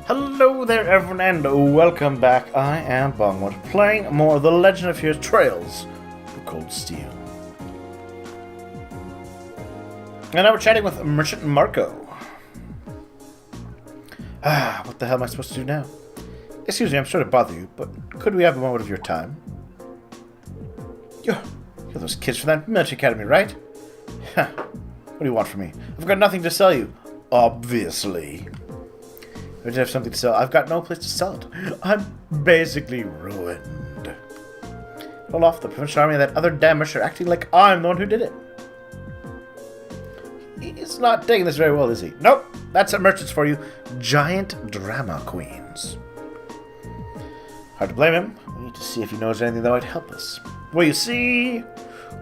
Hello there everyone and welcome back. I am BogMod, playing more of The Legend of Heroes Trails of Cold Steel. And now we're chatting with Merchant Marco. What the hell am I supposed to do now? Excuse me, I'm sorry to bother you, but could we have a moment of your time? You're those kids from that military academy, right? What do you want from me? I've got nothing to sell you. Obviously. I did have something to sell. I've got no place to sell it. I'm basically ruined. Hold off, the provincial army and that other damn merchant are acting like I'm the one who did it. He's not taking this very well, is he? Nope, that's what merchants for you. Giant drama queens. Hard to blame him. We need to see if he knows anything that might help us. Well, you see,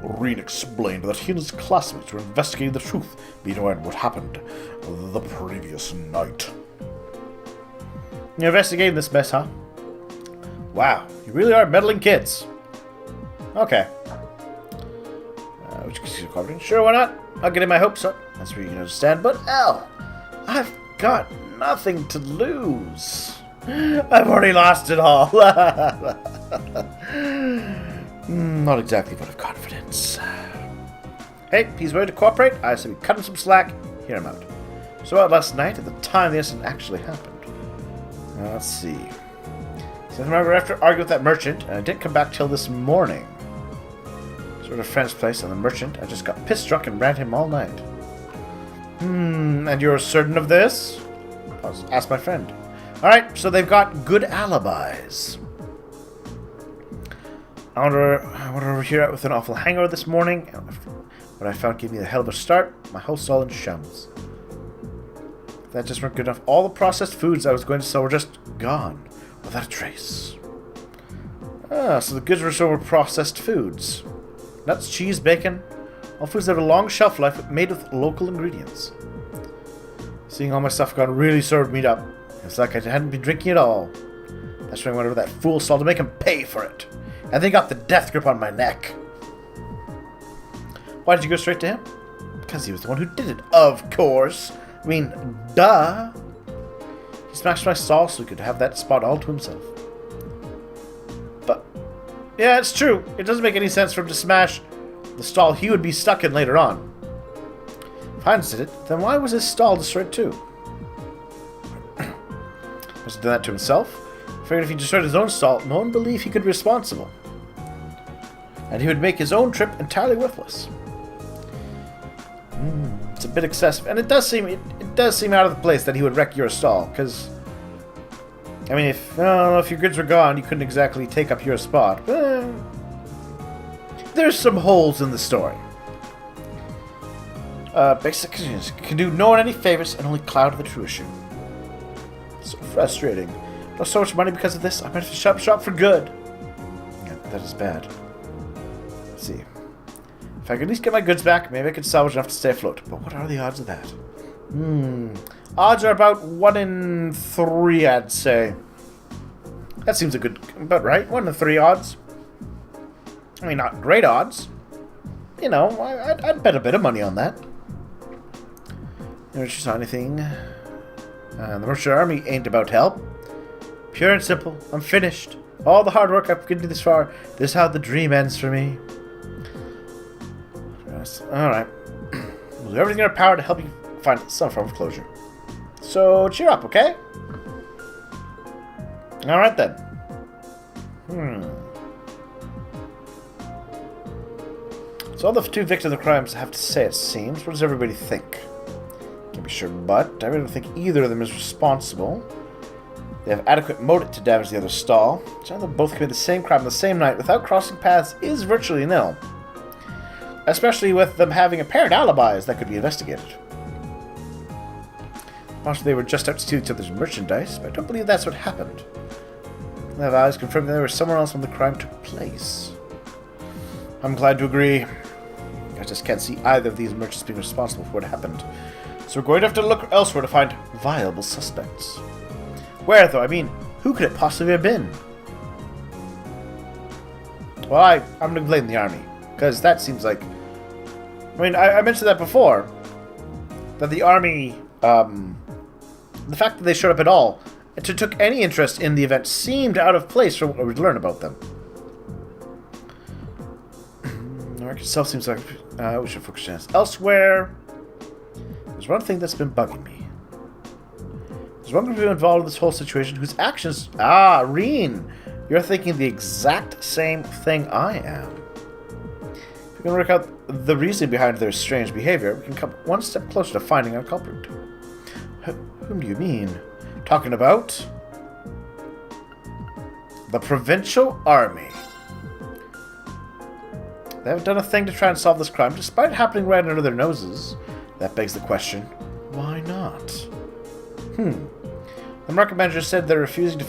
Reen explained that he and his classmates were investigating the truth behind what happened the previous night. You're investigating this mess, huh? Wow, you really are meddling kids. Okay. Which is cooperating? Sure, why not? I'll get in my hopes up. That's where you can understand. But, I've got nothing to lose. I've already lost it all. Not exactly vote of confidence. Hey, he's willing to cooperate. I say we cut him some slack. Hear him out. So last night, at the time the incident actually happened. Let's see. So I remember after arguing with that merchant, and I didn't come back till this morning. So at a friend's place, and the merchant, I just got pissed drunk and ran him all night. And you're certain of this? I'll ask my friend. Alright, so they've got good alibis. I went over here with an awful hangover this morning. What I found gave me a hell of a start. My whole stall in shambles. That just weren't good enough. All the processed foods I was going to sell were just gone, without a trace. So the goods were processed foods. Nuts, cheese, bacon. All foods that have a long shelf life, but made with local ingredients. Seeing all my stuff gone really served me up. It's like I hadn't been drinking at all. That's when I went over that fool stall to make him pay for it. And they got the death grip on my neck. Why did you go straight to him? Because he was the one who did it, of course. I mean, duh. He smashed my stall so he could have that spot all to himself. But, yeah, it's true. It doesn't make any sense for him to smash the stall he would be stuck in later on. If Heinz did it, then why was his stall destroyed too? Was he doing that to himself? I figured if he destroyed his own stall, no one believed he could be responsible. And he would make his own trip entirely worthless. It's a bit excessive, and it does seem out of place that he would wreck your stall. Because, I mean, if your goods were gone, you couldn't exactly take up your spot. There's some holes in the story. Basic conditions can do no one any favors and only cloud the true issue. So frustrating. Lost so much money because of this. I might have to shop for good. Yeah, that is bad. Let's see. If I could at least get my goods back, maybe I could salvage enough to stay afloat. But what are the odds of that? Odds are about 1 in 3, I'd say. That seems about right. 1 in 3 odds. I mean, not great odds. You know, I'd bet a bit of money on that. Never saw anything. The merchant army ain't about help. Pure and simple. I'm finished. All the hard work I've given this far. This is how the dream ends for me. Alright. We'll do everything in our power to help you find some form of closure. So, cheer up, okay? Alright then. So all the 2 victims of the crimes have to say, it seems. What does everybody think? Can't be sure, but I really don't think either of them is responsible. They have adequate motive to damage the other stall. So they both committed the same crime on the same night without crossing paths is virtually nil. Especially with them having apparent alibis that could be investigated. Possibly they were just out to steal each other's merchandise, but I don't believe that's what happened. They have eyes confirming that they were somewhere else when the crime took place. I'm inclined to agree. I just can't see either of these merchants being responsible for what happened. So we're going to have to look elsewhere to find viable suspects. Where, though? I mean, who could it possibly have been? Well, I'm going to blame the army. Because that seems like... I mean, I mentioned that before. That the army... the fact that they showed up at all and to took any interest in the event seemed out of place from what we'd learn about them. The market itself seems like we should focus elsewhere. There's one thing that's been bugging me. There's one group of people involved in this whole situation whose actions... Ah, Reen! You're thinking the exact same thing I am. If we can work out the reason behind their strange behavior, we can come one step closer to finding our culprit. Whom do you mean? Talking about... the Provincial Army. They haven't done a thing to try and solve this crime, despite it happening right under their noses. That begs the question, why not? The market manager said they're refusing to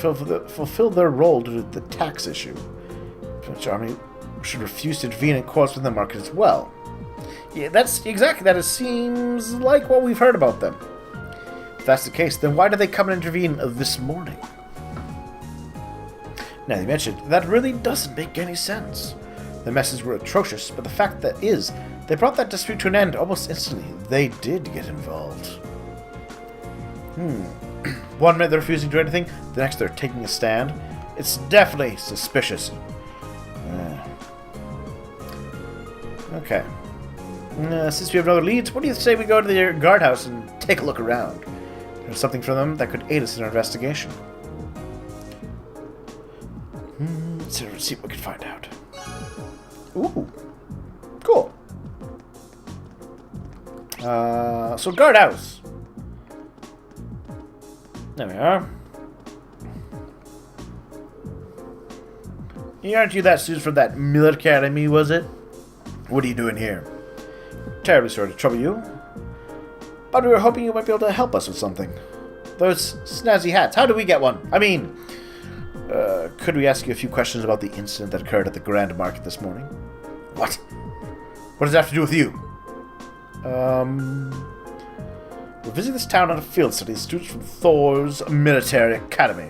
fulfill their role due to the tax issue. The Provincial Army should refuse to intervene in quarrels within the market as well. Yeah, that's exactly that. It seems like what we've heard about them. If that's the case, then why did they come and intervene this morning? Now you mentioned, that really doesn't make any sense. The messes were atrocious, but the fact that is, they brought that dispute to an end almost instantly. They did get involved. One minute they're refusing to do anything, the next they're taking a stand. It's definitely suspicious. Okay. Since we have no other leads, what do you say we go to the guardhouse and take a look around? There's something from them that could aid us in our investigation. Let's see what we can find out. Ooh. Cool. So guardhouse. There we are. Aren't you that student from that military academy, was it? What are you doing here? Terribly sorry to trouble you, but we were hoping you might be able to help us with something. Those snazzy hats, how do we get one? I mean, could we ask you a few questions about the incident that occurred at the Grand Market this morning? What? What does that have to do with you? We're visiting this town on a field study, students from Thor's Military Academy.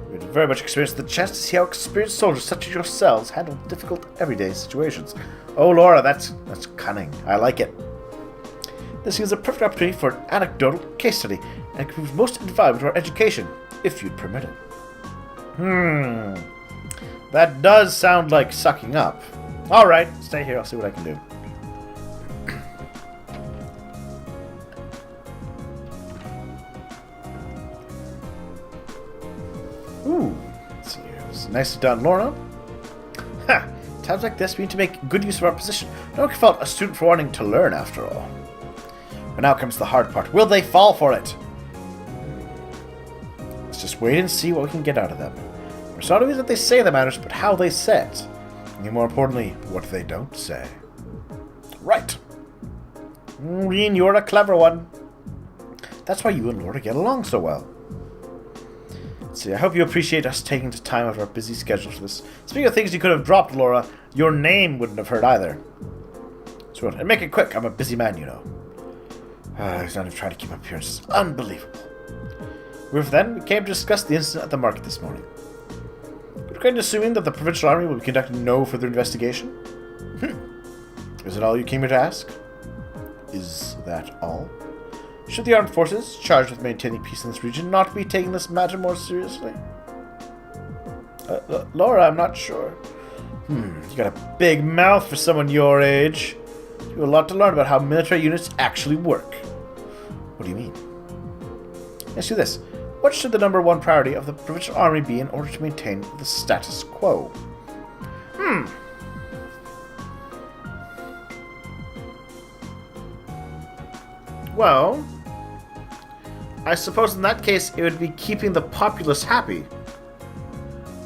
We had very much experienced the chance to see how experienced soldiers such as yourselves handle difficult everyday situations. Oh, Laura, that's cunning. I like it. This gives a perfect opportunity for an anecdotal case study, and it proves most invaluable to our education, if you'd permit it. That does sound like sucking up. Alright, stay here, I'll see what I can do. Ooh, let's see here. This is nicely done, Laura. Ha! Times like this, we need to make good use of our position. No one can fault a student for wanting to learn, after all. But now comes the hard part. Will they fall for it? Let's just wait and see what we can get out of them. It's not only that they say that matters, but how they say it. And more importantly, what they don't say. Right. Reen, you're a clever one. That's why you and Laura get along so well. See, I hope you appreciate us taking the time out of our busy schedule for this. Speaking of things you could have dropped, Laura, your name wouldn't have hurt either. So, and make it quick, I'm a busy man, you know. He's not even trying to keep appearances. Unbelievable. With then, we came to discuss the incident at the market this morning. We're kind of assuming that the Provincial Army will be conducting no further investigation. Is it all you came here to ask? Is that all? Should the armed forces, charged with maintaining peace in this region, not be taking this matter more seriously? Laura, I'm not sure. You got a big mouth for someone your age. You have a lot to learn about how military units actually work. What do you mean? Ask you this. What should the number one priority of the Provincial Army be in order to maintain the status quo? Well, I suppose in that case it would be keeping the populace happy.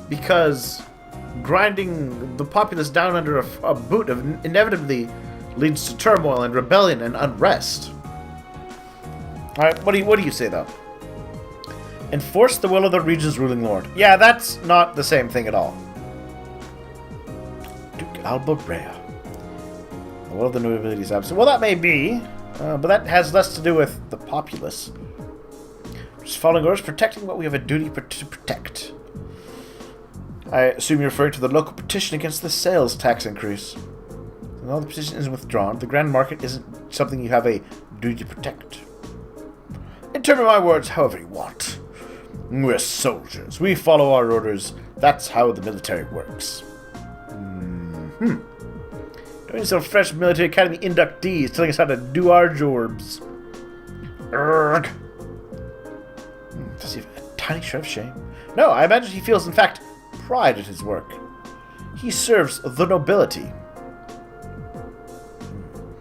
Because grinding the populace down under a boot inevitably leads to turmoil and rebellion and unrest. Alright, what do you say though? Enforce the will of the region's ruling lord. Yeah, that's not the same thing at all. Duke Alba Brea. The will of the nobility is absent. Well, that may be, but that has less to do with the populace. Just following orders, protecting what we have a duty to protect. I assume you're referring to the local petition against the sales tax increase. Although the petition isn't withdrawn, the Grand Market isn't something you have a duty to protect. Interpret my words however you want. We're soldiers. We follow our orders. That's how the military works. Doing some fresh military academy inductees telling us how to do our jobs. Urgh. Does he have a tiny shred of shame? No, I imagine he feels, in fact, pride at his work. He serves the nobility.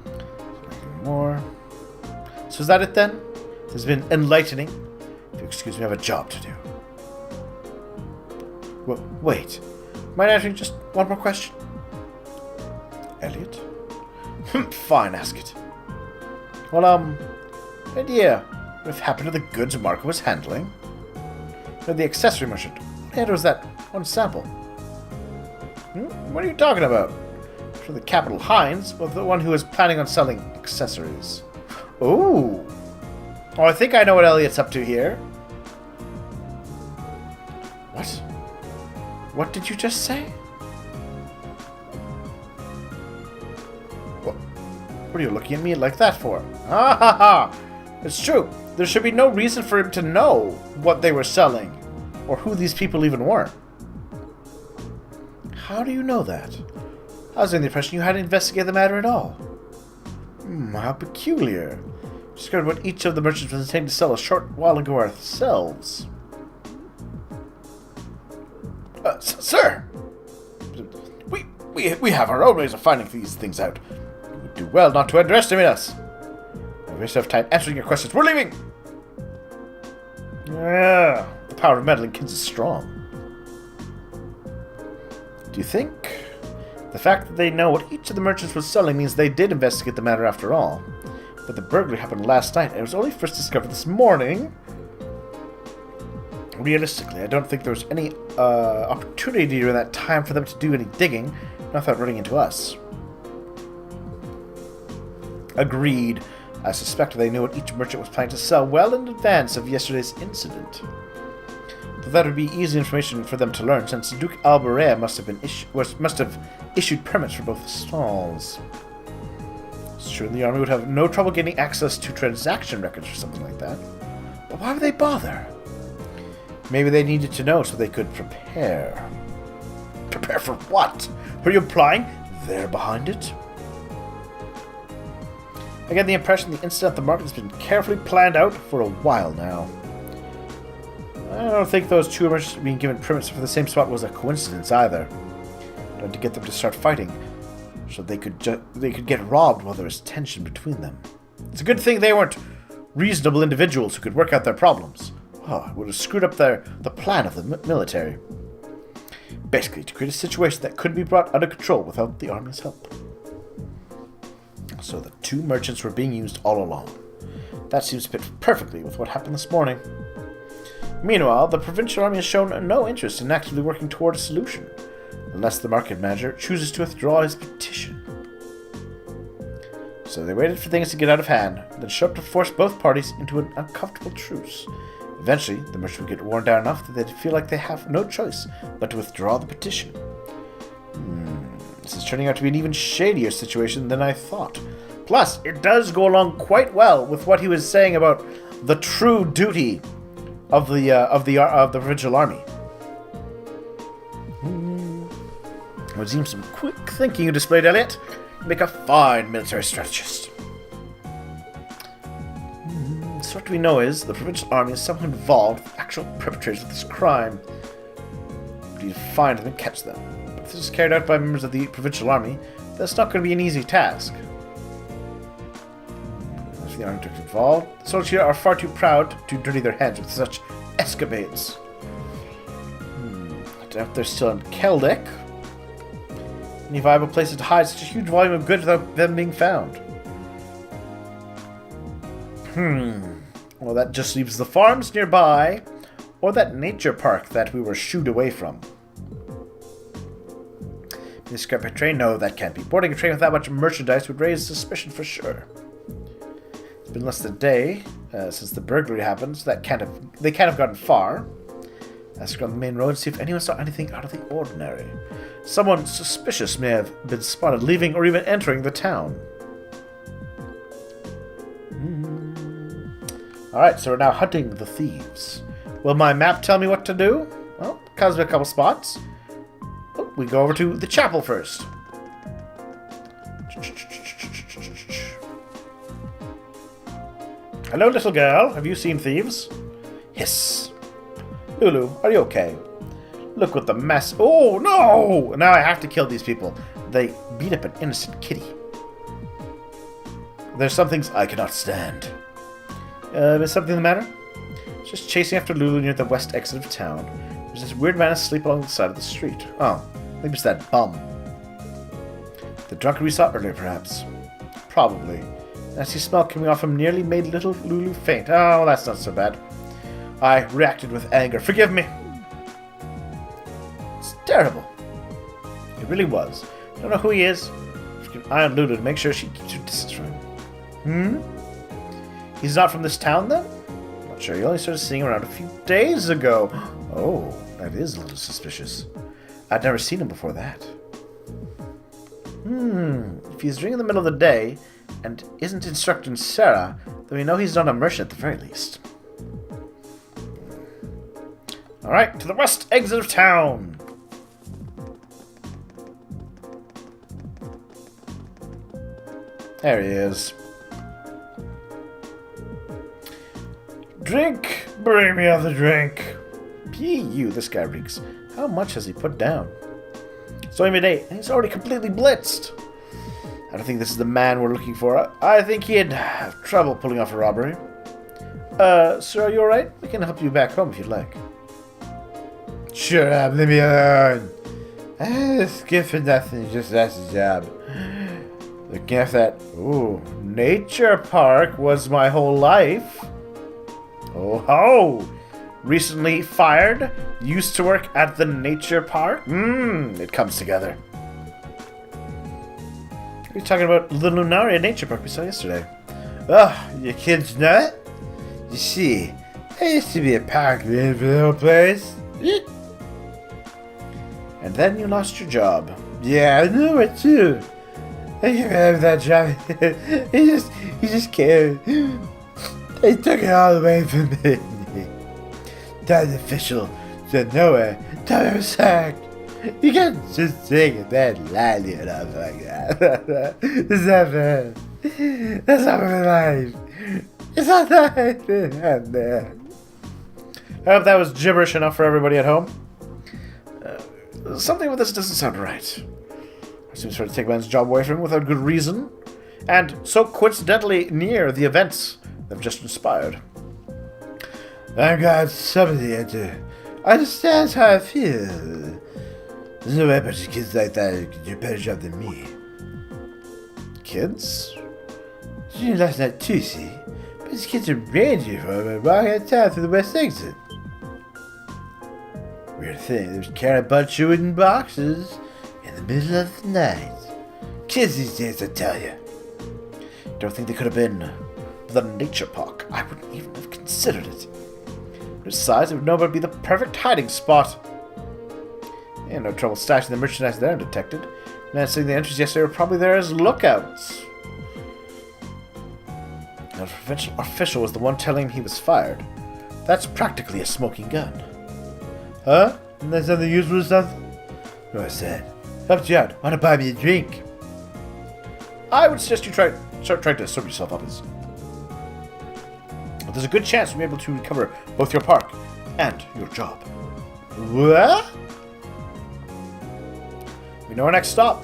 Nothing more. So is that it then? This has been enlightening. If you excuse me, I have a job to do. Wait. Might I ask you just one more question? Elliot? Fine, ask it. Well, idea what happened to the goods Marco was handling? The accessory merchant. What was that one sample? What are you talking about? For the capital Heinz, well, the one who was planning on selling accessories. Oh, I think I know what Elliot's up to here. What? What did you just say? What are you looking at me like that for? Ha ha ha! It's true. There should be no reason for him to know what they were selling, or who these people even were. How do you know that? I was under the impression you hadn't investigated the matter at all. How peculiar. We discovered what each of the merchants was intending to sell a short while ago ourselves. Sir! We have our own ways of finding these things out. You would do well not to underestimate us. I waste enough time answering your questions. We're leaving! The power of meddling kids is strong. Do you think the fact that they know what each of the merchants was selling means they did investigate the matter after all? But the burglary happened last night, and it was only first discovered this morning. Realistically, I don't think there was any opportunity during that time for them to do any digging, not without running into us. Agreed. I suspect they knew what each merchant was planning to sell well in advance of yesterday's incident. But that would be easy information for them to learn, since Duke Alberet must have issued permits for both stalls. Sure, the army would have no trouble getting access to transaction records or something like that. But why would they bother? Maybe they needed to know so they could prepare. Prepare for what? Are you implying they're behind it? I get the impression the incident at the market has been carefully planned out for a while now. I don't think those two merchants being given permits for the same spot was a coincidence either. I had to get them to start fighting, so they could get robbed while there was tension between them. It's a good thing they weren't reasonable individuals who could work out their problems. It would have screwed up the plan of the military. Basically, to create a situation that could be brought under control without the army's help. So the two merchants were being used all along. That seems to fit perfectly with what happened this morning. Meanwhile, the provincial army has shown no interest in actively working toward a solution, unless the market manager chooses to withdraw his petition. So they waited for things to get out of hand, then showed up to force both parties into an uncomfortable truce. Eventually, the merchant would get worn down enough that they'd feel like they have no choice but to withdraw the petition. This is turning out to be an even shadier situation than I thought. Plus, it does go along quite well with what he was saying about the true duty of the provincial army. It would seem some quick thinking you displayed, Elliot. Make a fine military strategist. So what we know is the provincial army is somehow involved with actual perpetrators of this crime. We need to find them and catch them. But if this is carried out by members of the provincial army, that's not going to be an easy task. If the army took involved, the soldiers here are far too proud to dirty their hands with such escapades. I doubt they're still in Keldek. Any viable places to hide such a huge volume of goods without them being found? Well, that just leaves the farms nearby, or that nature park that we were shooed away from. Being scrapped by train? No, that can't be. Boarding a train with that much merchandise would raise suspicion for sure. It's been less than a day since the burglary happened, so they can't have gotten far. Ask on the main road and see if anyone saw anything out of the ordinary. Someone suspicious may have been spotted leaving or even entering the town. Alright, so we're now hunting the thieves. Will my map tell me what to do? Well, tells me a couple spots. Oh, we go over to the chapel first. Hello, little girl. Have you seen thieves? Yes. Lulu, are you okay? Look what the mess. Oh, no! Now I have to kill these people. They beat up an innocent kitty. There's some things I cannot stand. Is something the matter? Just chasing after Lulu near the west exit of town. There's this weird man asleep along the side of the street. Oh, maybe it's that bum. The drunkard we saw earlier, perhaps. Probably. The nasty smell coming off him nearly made little Lulu faint. Oh, well, that's not so bad. I reacted with anger. Forgive me. It's terrible. It really was. I don't know who he is. Keep an eye on Lulu to make sure she keeps her distance from him. He's not from this town, then? Not sure. You only started seeing him around a few days ago. Oh, that is a little suspicious. I'd never seen him before that. If he's drinking in the middle of the day and isn't instructing Sarah, then we know he's not a merchant at the very least. Alright, to the west exit of town. There he is. Drink! Bring me another drink. P.U. This guy reeks. How much has he put down? It's only midday, and he's already completely blitzed. I don't think this is the man we're looking for. I think he'd have trouble pulling off a robbery. Sir, are you alright? We can help you back home if you'd like. Shut up, leave me alone. It's good for nothing, just that's a job. Looking at that, ooh, nature park was my whole life. Oh ho! Recently fired, used to work at the nature park. It comes together. What are you talking about the Lunaria nature park we saw yesterday? Oh, you kids nut? You see, I used to be a park ranger for the little place. And then you lost your job. Yeah, I know it too. I can't have that job. he just can't. They took it all away from me. That official said nowhere. Tell me I'm sacked. You can't just take it that lightly enough like that. It's not fair. That's not my life. It's not that. I hope that was gibberish enough for everybody at home. Something with this doesn't sound right. I seem to try to take a man's job away from him without good reason, and so coincidentally near the events that have just inspired. I'm glad somebody had to understand how I feel. There's no way a bunch of kids like that who can do a better job than me. Kids? You last night too, see? But these kids are ranging from me walking out of town through the west exit. Weird thing, they was carrying a bunch of wooden boxes in the middle of the night. Kids these days, I tell you. Don't think they could have been the nature park. I wouldn't even have considered it. Besides, it would no doubt be the perfect hiding spot. Yeah, no trouble stashing the merchandise there undetected. Man saying the entries yesterday were probably there as lookouts. The provincial official was the one telling him he was fired. That's practically a smoking gun. Huh? Isn't that something useful or something? No, I said. Helped you out. Want to buy me a drink? I would suggest you start trying to sort yourself up as. But there's a good chance we'll be able to recover both your park and your job. What? We know our next stop.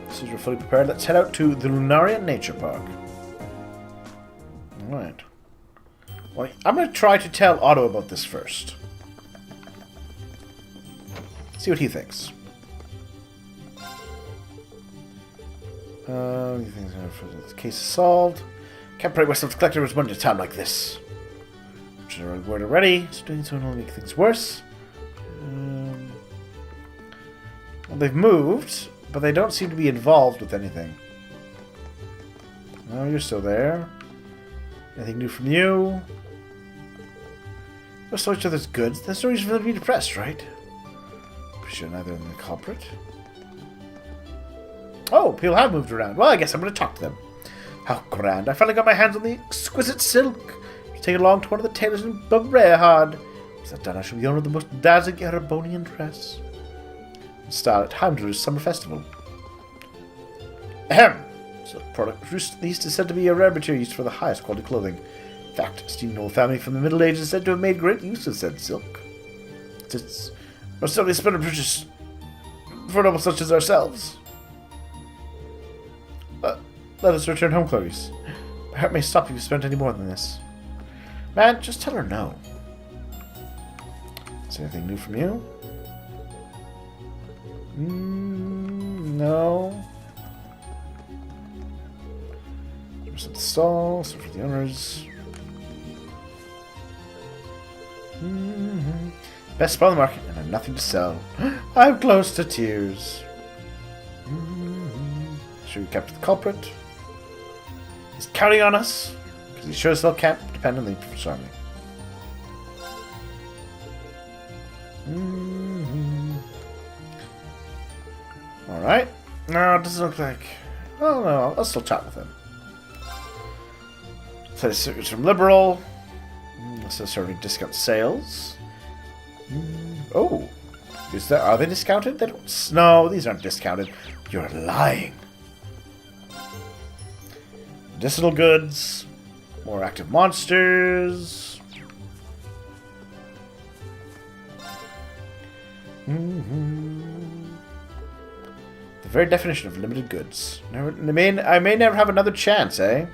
As soon as we're fully prepared, let's head out to the Lunaria Nature Park. Alright. Well, I'm going to try to tell Otto about this first. See what he thinks. He thinks the case is solved. Can't pray myself to collect everyone's money at a time like this. Word already. So doing so will make things worse. Well, they've moved, but they don't seem to be involved with anything. No, you're still there. Anything new from you? We'll sell each other's goods. There's no reason for them to be depressed, right? Pretty sure neither of them are the culprit. Oh, people have moved around. Well, I guess I'm going to talk to them. How grand. I finally got my hands on the exquisite silk. Take it along to one of the tailors in Beauregard. Is that done? I shall be the owner of the most dazzling Erebonian dress. Style at Heimdall's summer festival. Ahem! So the product recently is said to be a rare material used for the highest quality clothing. In fact, a esteemed old family from the Middle Ages is said to have made great use of said silk. It's most certainly a splendid purchase for nobles such as ourselves. Let us return home, Clarice. My heart may stop if you spent any more than this. Man, just tell her no. Is there anything new from you? No. There's the stall, so for the owners. Best spot on the market, and I have nothing to sell. I'm close to tears. Should we capture the culprit? He's counting on us, because he sure as hell can't depend on the Prince Army. Alright. No, it doesn't look like... Oh no, I'll still chat with him. So it's from Liberal. This is serving discount sales. Oh. Are they discounted? They don't... No, these aren't discounted. You're lying. Medicinal goods. More active monsters. The very definition of limited goods. I may never have another chance, eh?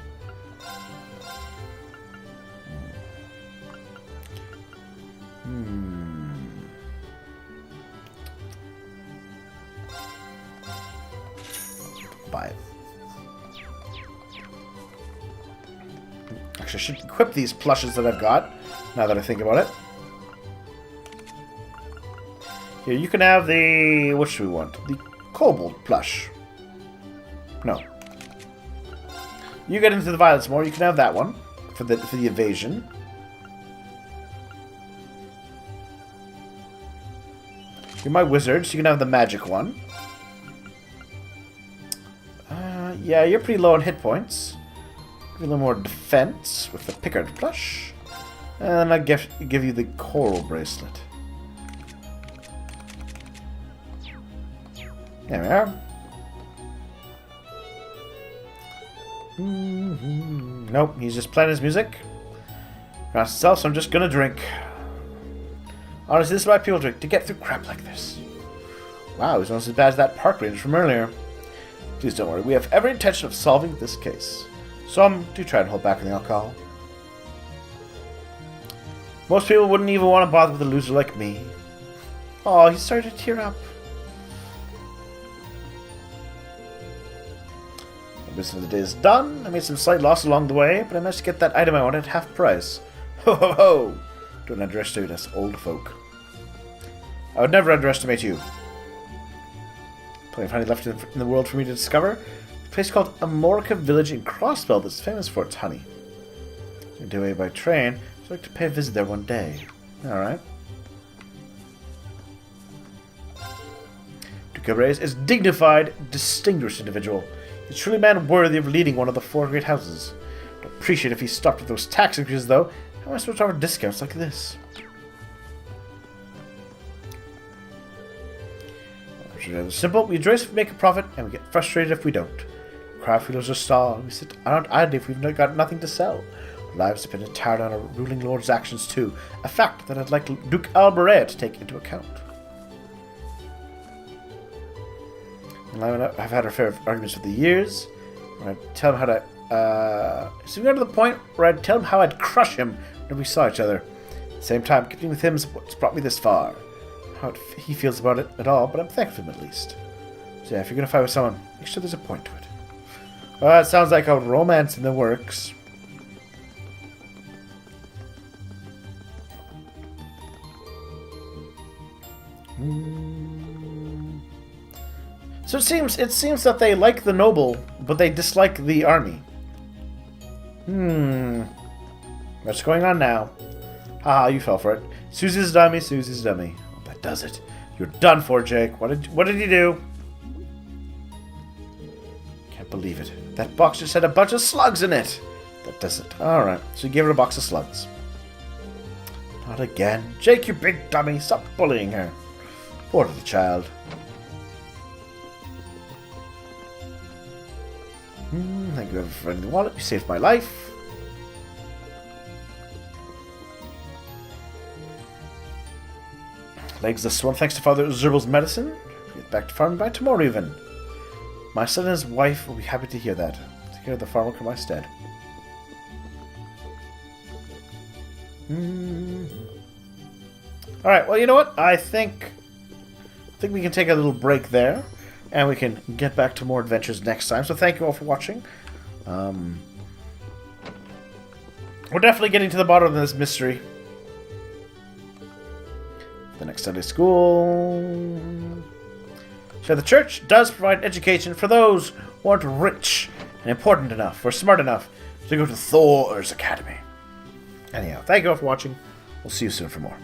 5. Actually, I should equip these plushes that I've got, now that I think about it. Here, you can have the... What should we want? The Kobold plush. No. You get into the violence more, you can have that one. For the evasion. You're my wizard, so you can have the magic one. Yeah, you're pretty low on hit points. Give you a little more defense with the Pickard plush. And I give you the coral bracelet. There we are. Nope, he's just playing his music. Grass itself, so I'm just gonna drink. Honestly, this is why people drink, to get through crap like this. Wow, he's almost as bad as that park ranger from earlier. Please don't worry, we have every intention of solving this case. Some do try and hold back on the alcohol. Most people wouldn't even want to bother with a loser like me. Oh, he's starting to tear up. The business of the day is done. I made some slight loss along the way, but I managed to get that item I wanted at half price. Ho ho ho! Don't underestimate us old folk. I would never underestimate you. Plenty of honey left in the world for me to discover. A place called Amorica Village in Crossbell that's famous for its honey. I'm away by train, so I'd like to pay a visit there one day. Alright. Duke Reyes is a dignified, distinguished individual. He's truly a man worthy of leading one of the 4 great houses. I'd appreciate if he stopped with those tax increases, though. How am I supposed to offer discounts like this? It's simple. We rejoice if we make a profit, and we get frustrated if we don't. Craft wheelers are stalled, and we sit around idly if we've got nothing to sell. Our lives depend entirely on our ruling lord's actions too, a fact that I'd like Duke Alberea to take into account. I've had our fair of arguments with the years, where I'd tell him how to... so we got to the point where I'd tell him how I'd crush him when we saw each other. At the same time, keeping with him is what's brought me this far. How he feels about it at all, but I'm thankful for him at least. So yeah, if you're going to fight with someone, make sure there's a point to it. Well, it sounds like a romance in the works. So it seems that they like the noble, but they dislike the army. What's going on now? Haha, you fell for it. Susie's dummy, Susie's dummy. Oh, that does it. You're done for, Jake. What did you do? Can't believe it. That box just had a bunch of slugs in it. That does it. Alright, so you gave her a box of slugs. Not again. Jake, you big dummy. Stop bullying her. Poor little child. Thank you for the wallet. You saved my life. Legs this one. Thanks to Father Zerbal's medicine. Get back to farming by tomorrow even. My son and his wife will be happy to hear that. Take care of the farm work in my stead. Alright, well, you know what? I think we can take a little break there, and we can get back to more adventures next time. So thank you all for watching. We're definitely getting to the bottom of this mystery. The next Sunday school. So the church does provide education for those who aren't rich and important enough or smart enough to go to Thor's Academy. Anyhow, thank you all for watching. We'll see you soon for more.